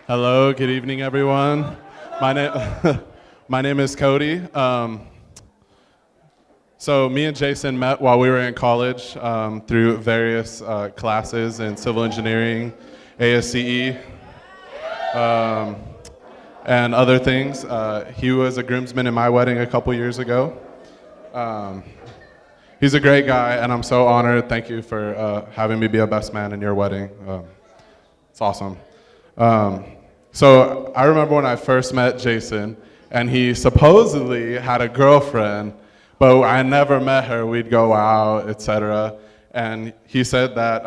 Hello, good evening, everyone. My name, my name is Cody. So me and Jason met while we were in college through various classes in civil engineering, ASCE, and other things. He was a groomsman in my wedding a couple years ago. He's a great guy, and I'm so honored. Thank you for having me be a best man in your wedding. It's awesome. So I remember when I first met Jason, and he supposedly had a girlfriend, but I never met her. We'd go out, etc. And he said that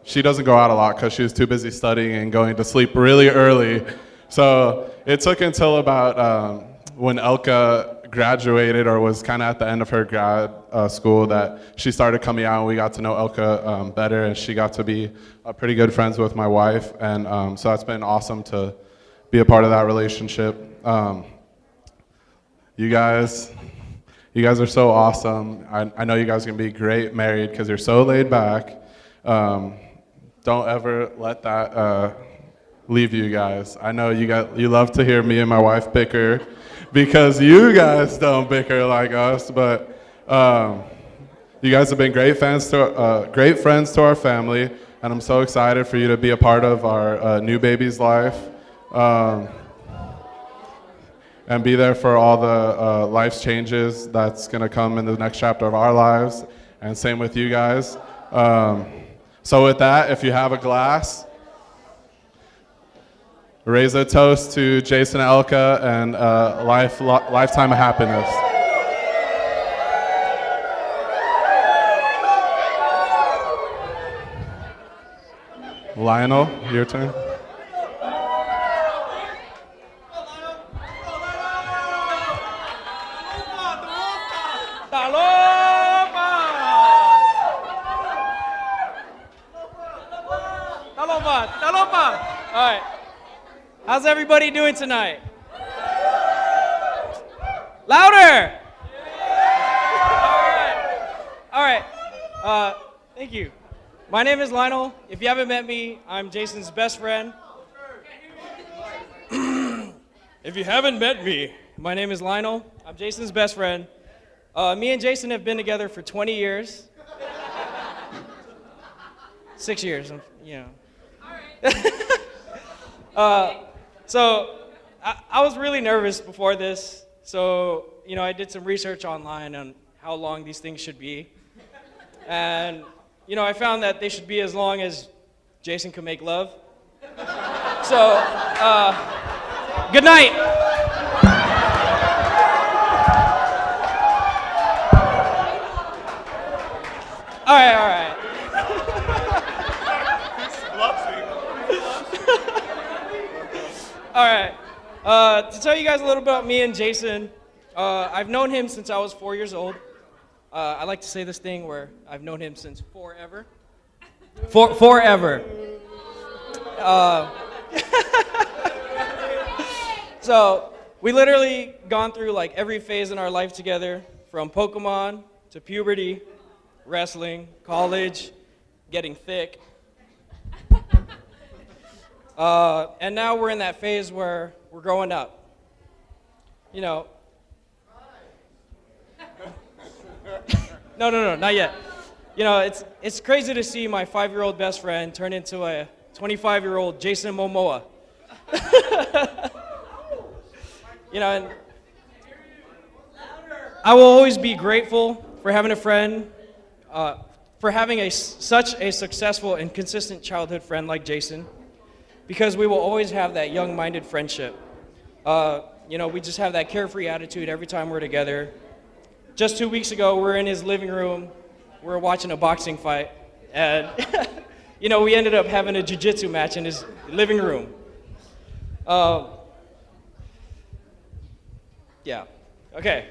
she doesn't go out a lot because she was too busy studying and going to sleep really early. So it took until about when Elka graduated or was kind of at the end of her grad school that she started coming out, and we got to know Elka better, and she got to be pretty good friends with my wife, and so that's been awesome to be a part of that relationship. You guys are so awesome. I know you guys are gonna be great married because you're so laid back. Don't ever let that leave you guys. I know you love to hear me and my wife bicker because you guys don't bicker like us, but you guys have been great friends to our family, and I'm so excited for you to be a part of our new baby's life and be there for all the life's changes that's gonna come in the next chapter of our lives, and same with you guys. So with that, if you have a glass, raise a toast to Jason and Elka and lifetime of happiness. Lionel, your turn. All right. How's everybody doing tonight? Louder! All right. Thank you. My name is Lionel. If you haven't met me, I'm Jason's best friend. If you haven't met me, my name is Lionel. I'm Jason's best friend. Me and Jason have been together for 20 years. 6 years, you know. So I was really nervous before this, so I did some research online on how long these things should be, and I found that they should be as long as Jason can make love. So good night. All right. All right. To tell you guys a little about me and Jason, I've known him since I was 4 years old. I like to say this thing where I've known him since forever. Forever. So we literally gone through like every phase in our life together, from Pokemon to puberty, wrestling, college, getting thick. And now we're in that phase where we're growing up. No, not yet. It's crazy to see my 5-year-old best friend turn into a 25-year-old Jason Momoa. And I will always be grateful for having a friend, for having such a successful and consistent childhood friend like Jason, because we will always have that young-minded friendship. We just have that carefree attitude every time we're together. Just 2 weeks ago, we're in his living room, we're watching a boxing fight, and we ended up having a jiu-jitsu match in his living room. Yeah, okay.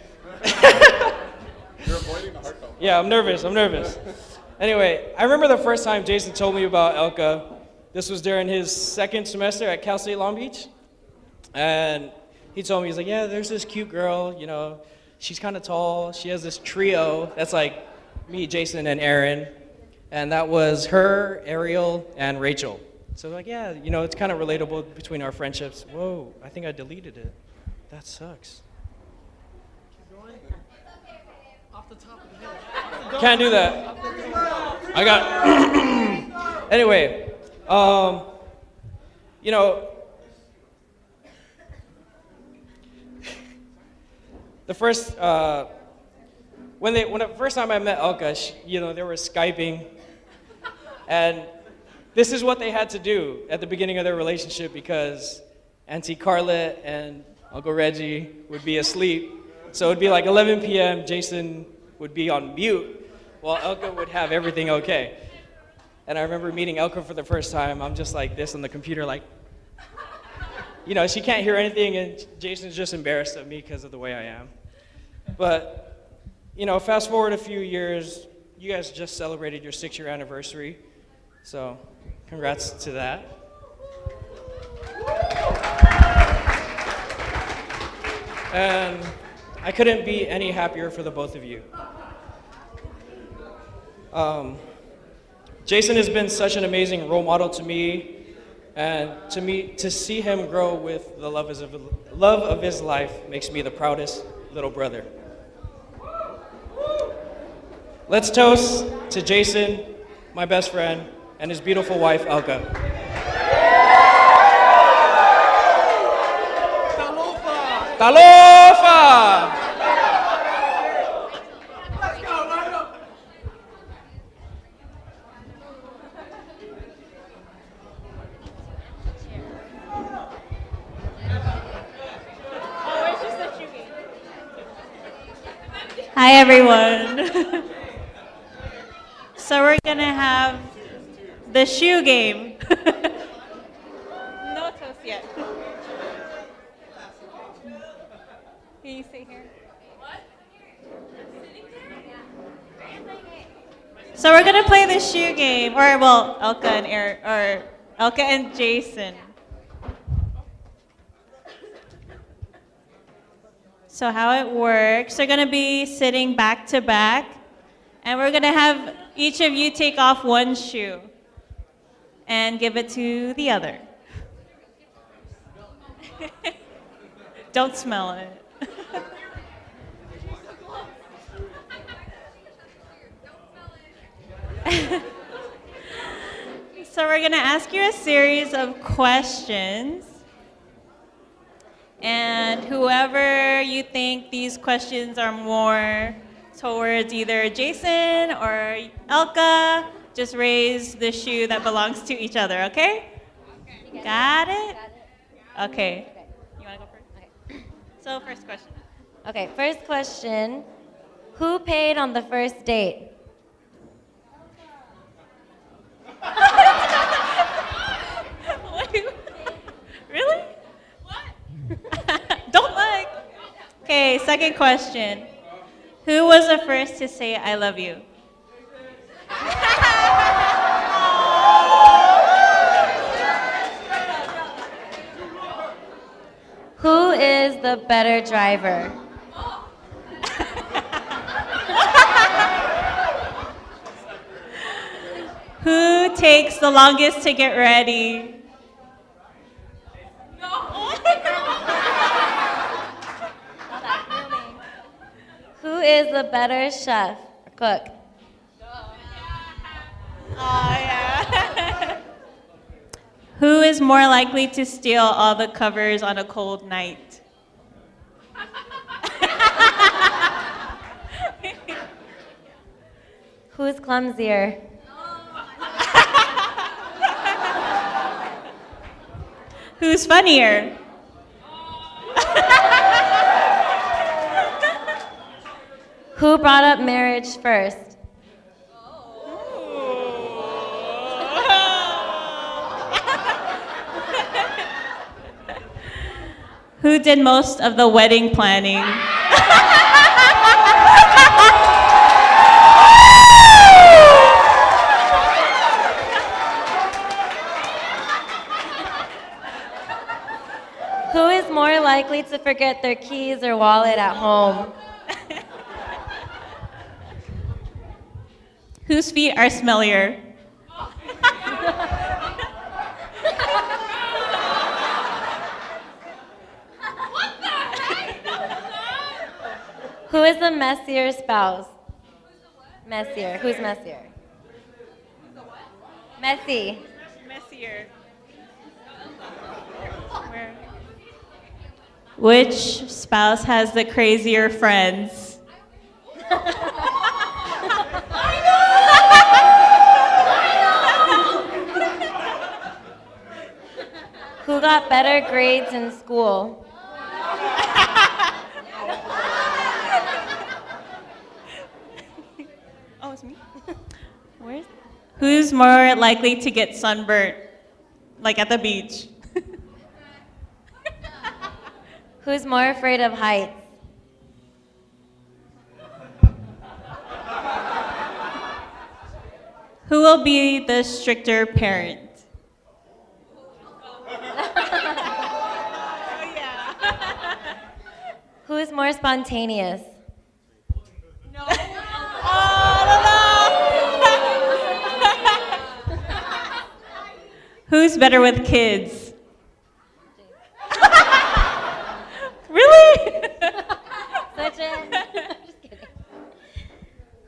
You're avoiding the heartfelt. Yeah, I'm nervous. Anyway, I remember the first time Jason told me about Elka. This was during his second semester at Cal State Long Beach. And he told me, he's like, yeah, there's this cute girl, she's kind of tall. She has this trio that's like me, Jason, and Aaron. And that was her, Ariel, and Rachel. So like, yeah, you know, it's kind of relatable between our friendships. Whoa, I think I deleted it. That sucks. Can't do that. I got. Anyway, you know, the first when the first time I met Elka, you know, they were Skyping, and this is what they had to do at the beginning of their relationship because Auntie Carla and Uncle Reggie would be asleep. So it'd be like 11 p.m. Jason would be on mute while Elka would have everything okay. And I remember meeting Elka for the first time. I'm just like this on the computer, like, you know, she can't hear anything, and Jason's just embarrassed of me because of the way I am. But, you know, fast forward a few years, you guys just celebrated your 6-year anniversary. So, congrats to that. And I couldn't be any happier for the both of you. Jason has been such an amazing role model to me, and to see him grow with the love of his life makes me the proudest little brother. Let's toast to Jason, my best friend, and his beautiful wife, Elka. Talofa! Talofa! Hi, everyone. So we're going to have the shoe game. No toast yet. Can you sit here? So we're going to play the shoe game, or well, Elka and Eric, or Elka and Jason. So how it works, they're going to be sitting back to back, and we're going to have each of you take off one shoe and give it to the other. Don't smell it. So we're going to ask you a series of questions. And whoever you think these questions are more towards either Jason or Elka, just raise the shoe that belongs to each other, okay? Got it? Okay. You want to go first? Okay. So first question. Okay, first question. Who paid on the first date? Really? Don't look. Okay, second question. Who was the first to say I love you? Who is the better driver? Who takes the longest to get ready? Who is the better chef or cook? Oh, yeah. Who is more likely to steal all the covers on a cold night? Who's clumsier? Who's funnier? Who brought up marriage first? Who did most of the wedding planning? Who is more likely to forget their keys or wallet at home? Whose feet are smellier? is the messier spouse? Messier. Who's messier? Messy. Messier. Where? Which spouse has the crazier friends? Who got better grades in school? Oh, it's me? Where's? Who's more likely to get sunburnt, like at the beach? Who's more afraid of heights? Who will be the stricter parent? Who is more spontaneous? No. Oh, no. Who's better with kids? Really? Such a... I'm just kidding.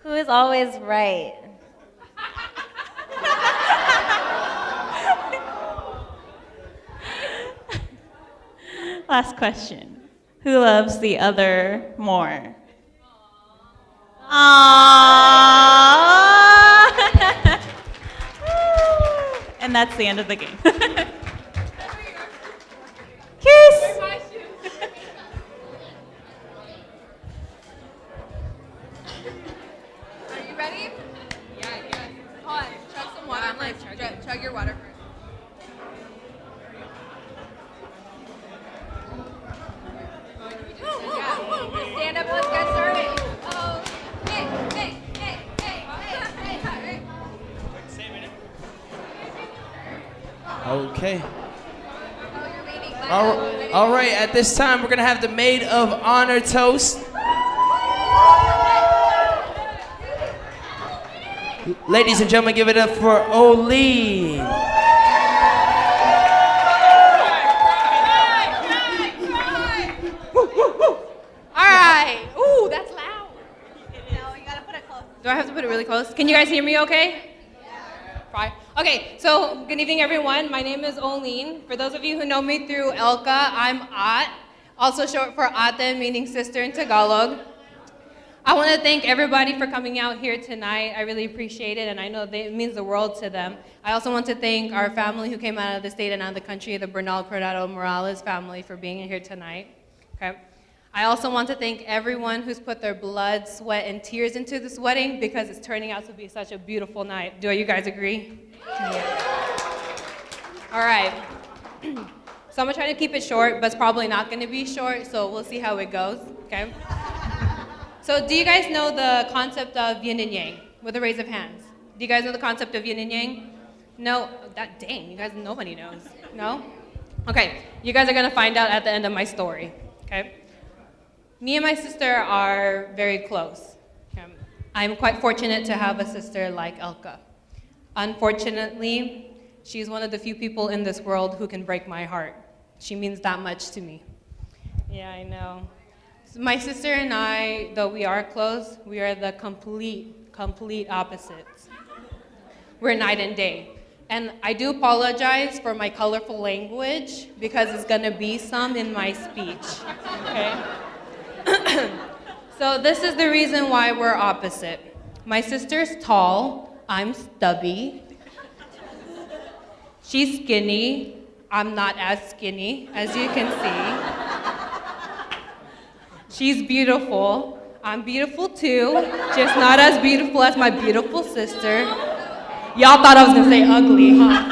Who is always right? Last question. Who loves the other more? Aww. And that's the end of the game. Kiss. Are you ready? Yeah. Hold on. Chug some water. Chug your water first. Stand up. Let's get started. Oh, hey. Okay. Oh, you're leading. All right, at this time, we're going to have the Maid of Honor toast. Ladies and gentlemen, give it up for Oline. All right. Ooh, that's loud. No, you gotta put it close. Do I have to put it really close? Can you guys hear me okay? Fine. Okay, so good evening, everyone. My name is Oline. For those of you who know me through Elka, I'm At, also short for Ate, meaning sister in Tagalog. I want to thank everybody for coming out here tonight. I really appreciate it, and I know it means the world to them. I also want to thank our family who came out of the state and out of the country, the Bernal Coronado Morales family, for being here tonight. Okay. I also want to thank everyone who's put their blood, sweat, and tears into this wedding because it's turning out to be such a beautiful night. Do you guys agree? Yeah. All right. So I'm going to try to keep it short, but it's probably not going to be short, so we'll see how it goes, okay? So do you guys know the concept of yin and yang with a raise of hands? Do you guys know the concept of yin and yang? No? Dang, you guys, nobody knows. No? Okay, you guys are going to find out at the end of my story, okay? Me and my sister are very close. I'm quite fortunate to have a sister like Elka. Unfortunately, she's one of the few people in this world who can break my heart. She means that much to me. Yeah, I know. So my sister and I, though we are close, we are the complete opposites. We're night and day. And I do apologize for my colorful language because it's gonna be some in my speech, okay? So this is the reason why we're opposite. My sister's tall, I'm stubby. She's skinny, I'm not as skinny, as you can see. She's beautiful, I'm beautiful too, just not as beautiful as my beautiful sister. Y'all thought I was gonna say ugly, huh?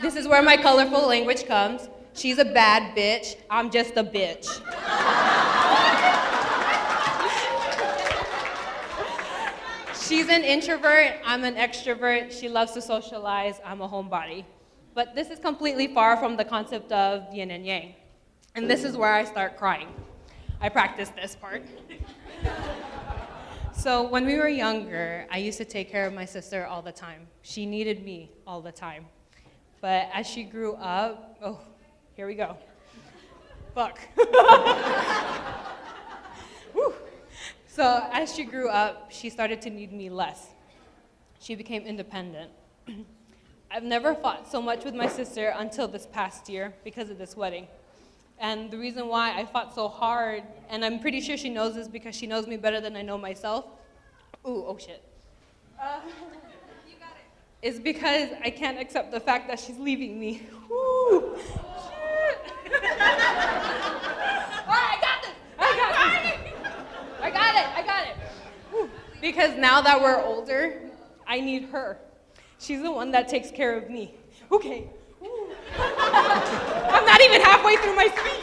This is where my colorful language comes. She's a bad bitch, I'm just a bitch. She's an introvert, I'm an extrovert. She loves to socialize, I'm a homebody. But this is completely far from the concept of yin and yang. And this is where I start crying. I practice this part. So when we were younger, I used to take care of my sister all the time. She needed me all the time. But as she grew up, oh, here we go. fuck. Whew. So as she grew up, she started to need me less. She became independent. I've never fought so much with my sister until this past year because of this wedding. And the reason why I fought so hard, and I'm pretty sure she knows this because she knows me better than I know myself. Ooh, oh shit. You got it. Is because I can't accept the fact that she's leaving me. Woo, shit. All right, I got this. I got it. Whew. Because now that we're older, I need her. She's the one that takes care of me. Okay. I'm not even halfway through my speech.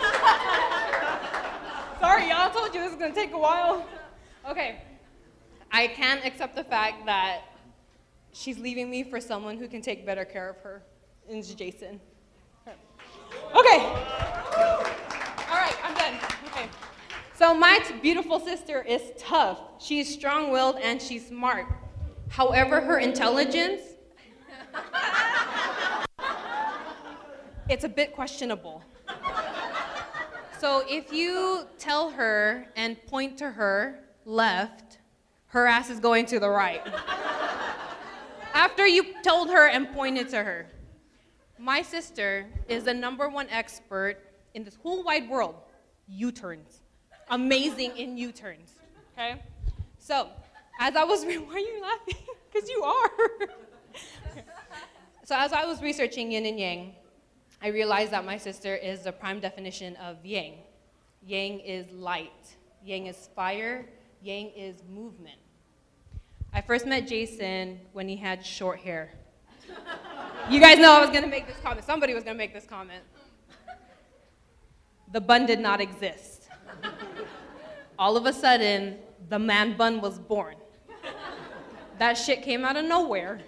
Sorry, y'all. I told you this is going to take a while. Okay. I can't accept the fact that she's leaving me for someone who can take better care of her. And it's Jason. Okay. All right, I'm done. Okay. So my beautiful sister is tough. She's strong-willed and she's smart. However, her intelligence, it's a bit questionable. So if you tell her and point to her left, her ass is going to the right. After you told her and pointed to her. My sister is the number 1 expert in this whole wide world, U-turns. Amazing in U-turns, okay? So, as I was, why are you laughing? Because you are. So as I was researching yin and yang, I realized that my sister is the prime definition of yang. Yang is light. Yang is fire. Yang is movement. I first met Jason when he had short hair. You guys know I was going to make this comment. Somebody was going to make this comment. The bun did not exist. All of a sudden, the man bun was born. That shit came out of nowhere.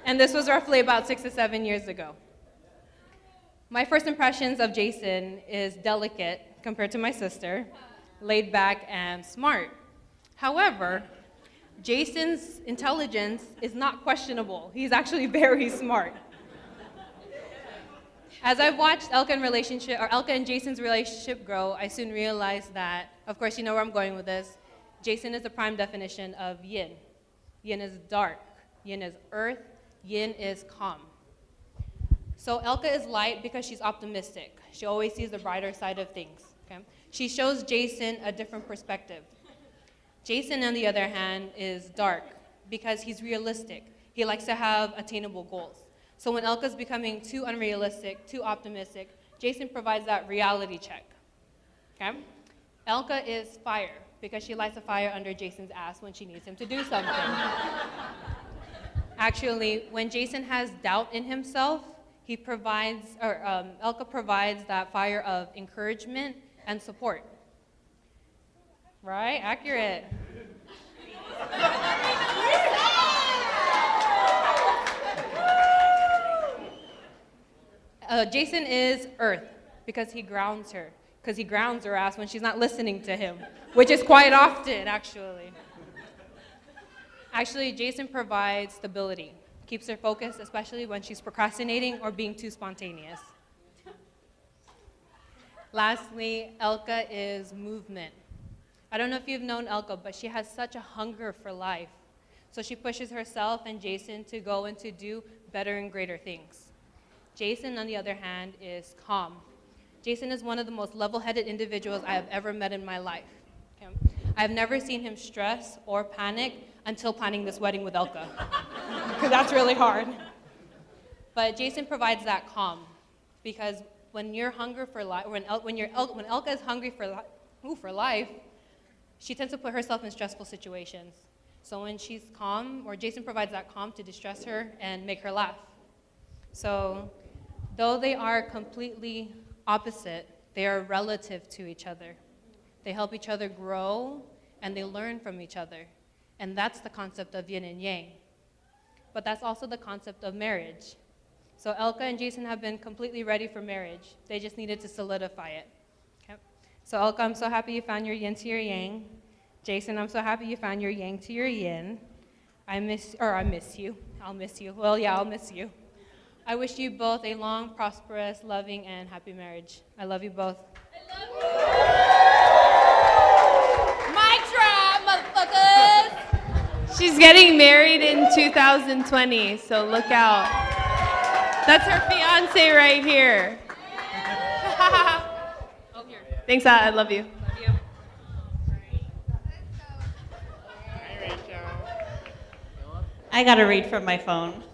And this was roughly about 6 to 7 years ago. My first impressions of Jason is delicate compared to my sister, laid back and smart. However, Jason's intelligence is not questionable. He's actually very smart. As I've watched Elka and Jason's relationship grow, I soon realized that, of course, you know where I'm going with this. Jason is the prime definition of yin. Yin is dark. Yin is earth. Yin is calm. So Elka is light because she's optimistic. She always sees the brighter side of things. Okay? She shows Jason a different perspective. Jason, on the other hand, is dark because he's realistic. He likes to have attainable goals. So when Elka's becoming too unrealistic, too optimistic, Jason provides that reality check. Okay? Elka is fire because she lights a fire under Jason's ass when she needs him to do something. Actually, when Jason has doubt in himself, Elka provides that fire of encouragement and support. Right? Accurate. Jason is earth because he grounds her. Because he grounds her ass when she's not listening to him, which is quite often, actually. Actually, Jason provides stability, keeps her focused, especially when she's procrastinating or being too spontaneous. Lastly, Elka is movement. I don't know if you've known Elka, but she has such a hunger for life. So she pushes herself and Jason to go and to do better and greater things. Jason, on the other hand, is calm. Jason is one of the most level-headed individuals I have ever met in my life. Okay? I have never seen him stress or panic until planning this wedding with Elka, because that's really hard. But Jason provides that calm, because when you're hungry for life, when Elka is hungry for life, she tends to put herself in stressful situations. So when she's calm, or Jason provides that calm to distress her and make her laugh. So though they are completely opposite, they are relative to each other. They help each other grow, and they learn from each other. And that's the concept of yin and yang. But that's also the concept of marriage. So Elka and Jason have been completely ready for marriage. They just needed to solidify it. Okay? So Elka, I'm so happy you found your yin to your yang. Jason, I'm so happy you found your yang to your yin. I miss you. I'll miss you. Well, yeah, I'll miss you. I wish you both a long, prosperous, loving, and happy marriage. I love you both. Mic drop, motherfuckers! She's getting married in 2020, so look out. That's her fiance right here. Oh, here. Thanks, I love you. Love you. I gotta read from my phone.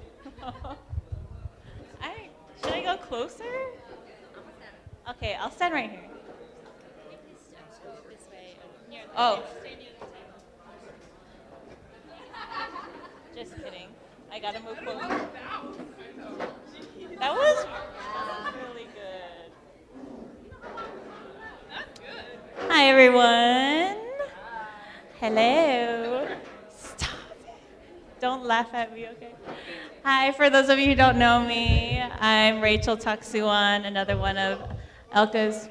Should I go closer? Okay, I'll stand right here. Oh. Just kidding. I gotta move closer. That was really good. That's good. Hi, everyone. Hello. Stop it. Don't laugh at me, okay? Hi, for those of you who don't know me, I'm Rachel Taksuan, another one of Elka's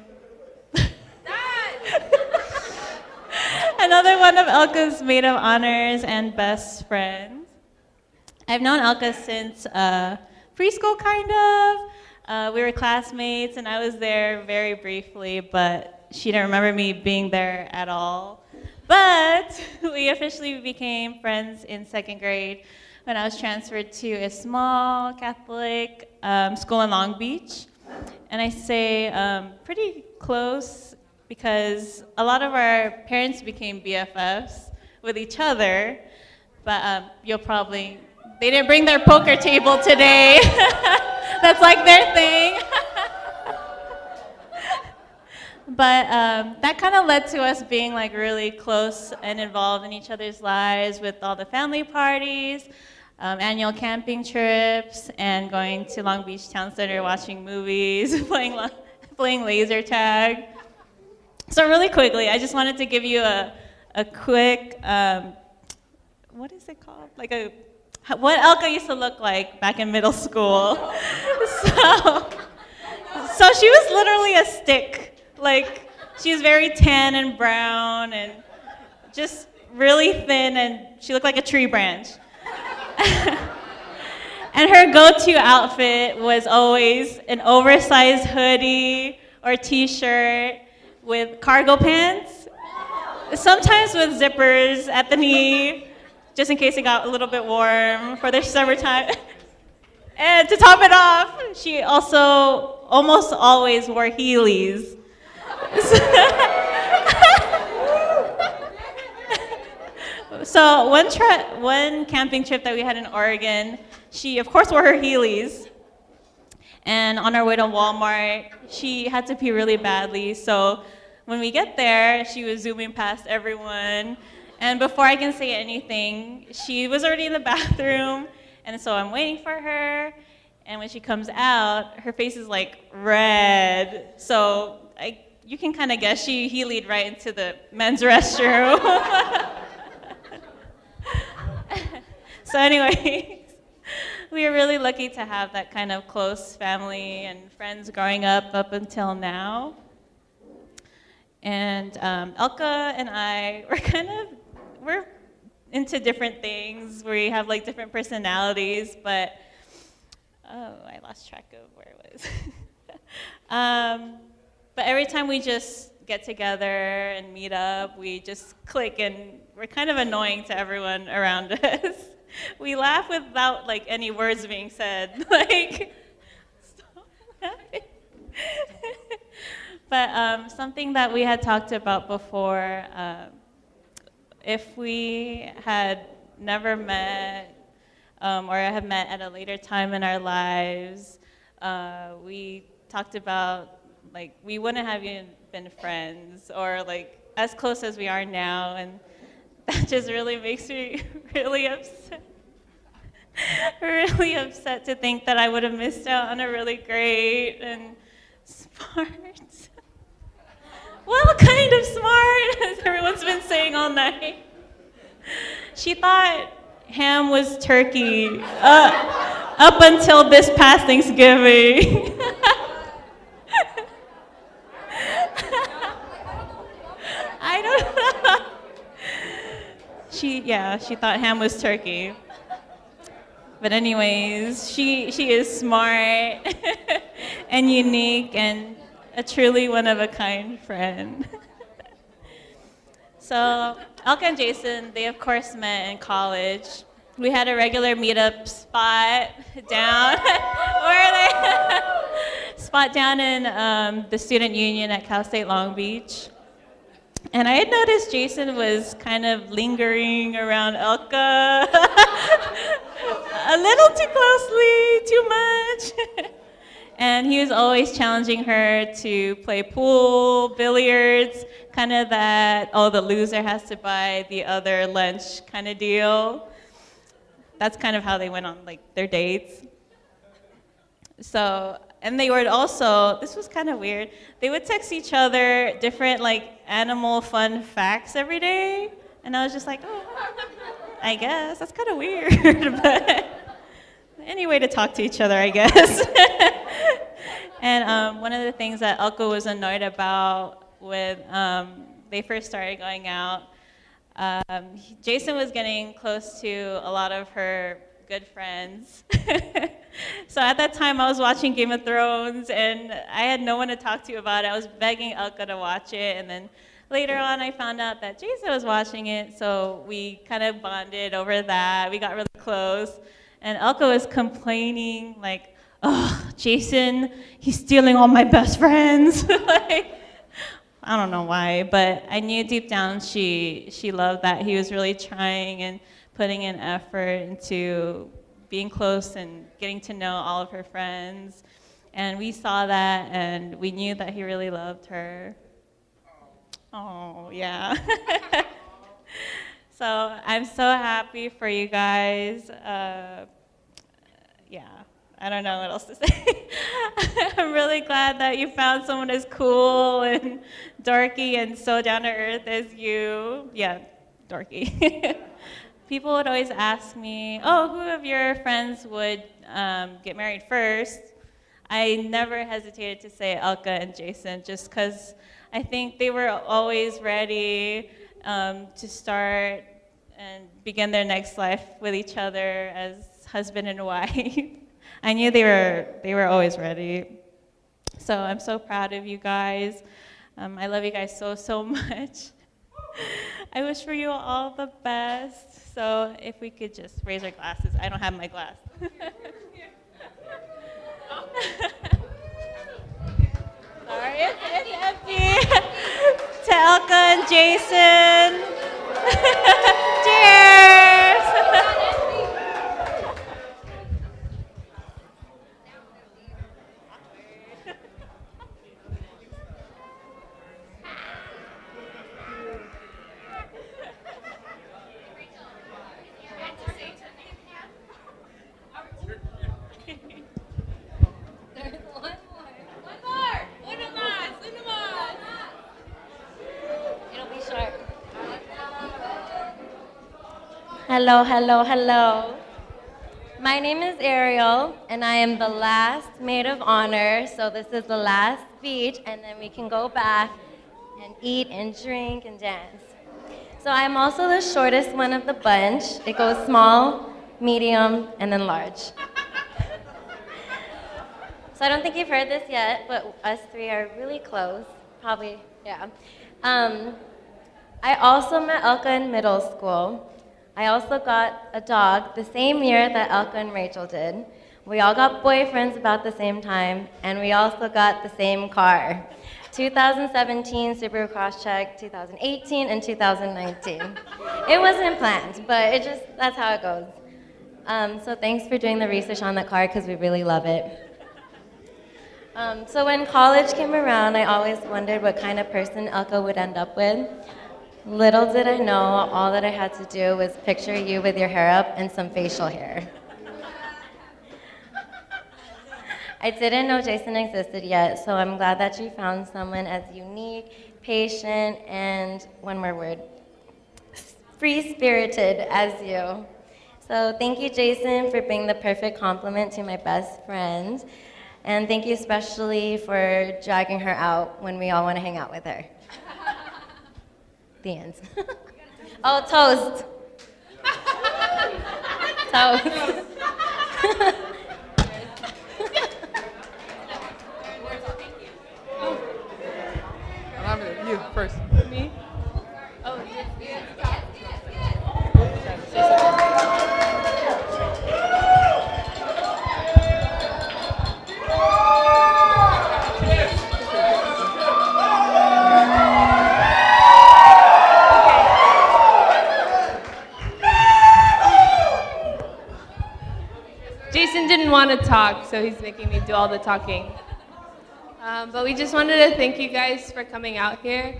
maid of honors and best friends. I've known Elka since preschool, kind of. We were classmates, and I was there very briefly, but she didn't remember me being there at all. But we officially became friends in second grade when I was transferred to a small Catholic school in Long Beach. And I say pretty close because a lot of our parents became BFFs with each other, but they didn't bring their poker table today. That's like their thing. But that kind of led to us being like really close and involved in each other's lives with all the family parties, annual camping trips, and going to Long Beach Town Center, watching movies, playing laser tag. So really quickly, I just wanted to give you a quick, what is it called? What Elka used to look like back in middle school. So she was literally a stick. Like, she was very tan and brown and just really thin, and she looked like a tree branch. And her go-to outfit was always an oversized hoodie or t-shirt with cargo pants, sometimes with zippers at the knee, just in case it got a little bit warm for the summertime. And to top it off, she also almost always wore Heelys. So one camping trip that we had in Oregon, she of course wore her Heelys. And on our way to Walmart, she had to pee really badly. So when we get there, she was zooming past everyone. And before I can say anything, she was already in the bathroom. And so I'm waiting for her. And when she comes out, her face is like red. So you can kind of guess she Heeled right into the men's restroom. So anyways, we were really lucky to have that kind of close family and friends growing up until now. And Elka and I, we're into different things. We have like different personalities, but I lost track of where it was. But every time we just get together and meet up, we just click, and we're kind of annoying to everyone around us. We laugh without like any words being said. Like, stop laughing. But something that we had talked about before, if we had never met or have met at a later time in our lives, we talked about like we wouldn't have even been friends or like as close as we are now, and that just really makes me really upset. Really upset to think that I would have missed out on a really great and smart. Well, kind of smart, as everyone's been saying all night. She thought ham was turkey up until this past Thanksgiving. I don't know. She thought ham was turkey. But anyways, she is smart and unique and a truly one-of-a-kind friend. So Elka and Jason, they of course met in college. We had a regular meetup spot down spot down in the student union at Cal State Long Beach. And I had noticed Jason was kind of lingering around Elka a little too closely, too much. And he was always challenging her to play pool, billiards, kind of that, oh, the loser has to buy the other lunch kind of deal. That's kind of how they went on like their dates. So, and they would also, this was kind of weird, they would text each other different like animal fun facts every day. And I was just like, oh, I guess, that's kind of weird, but any way to talk to each other, I guess. And one of the things that Elka was annoyed about when they first started going out, Jason was getting close to a lot of her good friends. So at that time, I was watching Game of Thrones, and I had no one to talk to about it. I was begging Elka to watch it, and then later on, I found out that Jason was watching it, so we kind of bonded over that. We got really close, and Elka was complaining, like, oh, Jason, he's stealing all my best friends. Like, I don't know why, but I knew deep down she loved that. He was really trying and putting an effort into being close and getting to know all of her friends. And we saw that, and we knew that he really loved her. Oh, yeah. So I'm so happy for you guys. Yeah, I don't know what else to say. I'm really glad that you found someone as cool and dorky and so down to earth as you. Yeah, dorky. People would always ask me, oh, who of your friends would get married first? I never hesitated to say Elka and Jason, just because I think they were always ready to start and begin their next life with each other as husband and wife. I knew they were always ready. So I'm so proud of you guys. I love you guys so much. I wish for you all the best. So if we could just raise our glasses. I don't have my glass. Sorry, it's empty. To Elka and Jason. Cheers. Hello, hello, hello. My name is Ariel, and I am the last maid of honor, so this is the last speech, and then we can go back and eat and drink and dance. So I'm also the shortest one of the bunch. It goes small, medium, and then large. So I don't think you've heard this yet, but us three are really close. Probably, yeah. I also met Elka in middle school. I also got a dog the same year that Elka and Rachel did. We all got boyfriends about the same time, and we also got the same car. 2017 Subaru Crosstrek, 2018, and 2019. It wasn't planned, but that's how it goes. So thanks for doing the research on that car, because we really love it. So when college came around, I always wondered what kind of person Elka would end up with. Little did I know, all that I had to do was picture you with your hair up and some facial hair. I didn't know Jason existed yet, so I'm glad that you found someone as unique, patient, and one more word, free-spirited as you. So thank you, Jason, for being the perfect complement to my best friend. And thank you especially for dragging her out when we all want to hang out with her. The end. Oh, toast. Toast. You first. Me? Oh, Jason didn't want to talk, so he's making me do all the talking. But we just wanted to thank you guys for coming out here.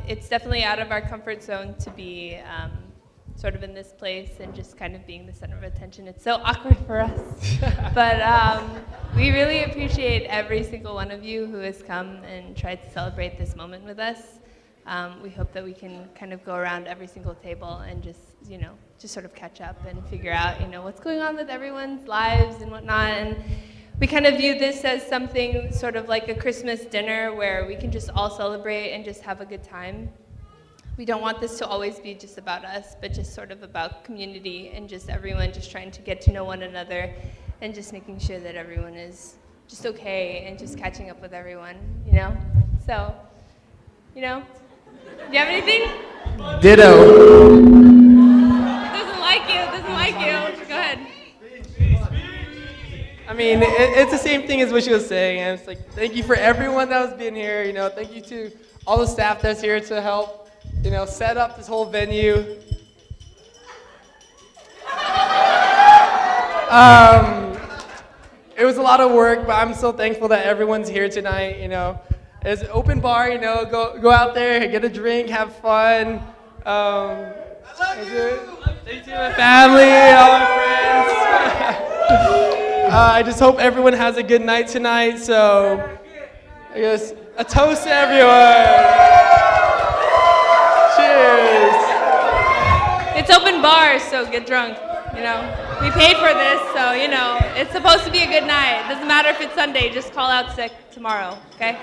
It's definitely out of our comfort zone to be sort of in this place and just kind of being the center of attention. It's so awkward for us. But we really appreciate every single one of you who has come and tried to celebrate this moment with us. We hope that we can kind of go around every single table and just sort of catch up and figure out, what's going on with everyone's lives and whatnot. And we kind of view this as something sort of like a Christmas dinner where we can just all celebrate and just have a good time. We don't want this to always be just about us, but just sort of about community and just everyone just trying to get to know one another and just making sure that everyone is just okay and just catching up with everyone, So, do you have anything? Ditto. Doesn't like you. Go ahead. I mean, it's the same thing as what she was saying. And it's like, thank you for everyone that was being here. Thank you to all the staff that's here to help, set up this whole venue. It was a lot of work, but I'm so thankful that everyone's here tonight. It's an open bar. Go out there, get a drink, have fun. Thank you to my family, all my friends. I just hope everyone has a good night tonight. So, I guess a toast to everyone. Cheers. It's open bars, so get drunk. We paid for this, so it's supposed to be a good night. It doesn't matter if it's Sunday. Just call out sick tomorrow, okay?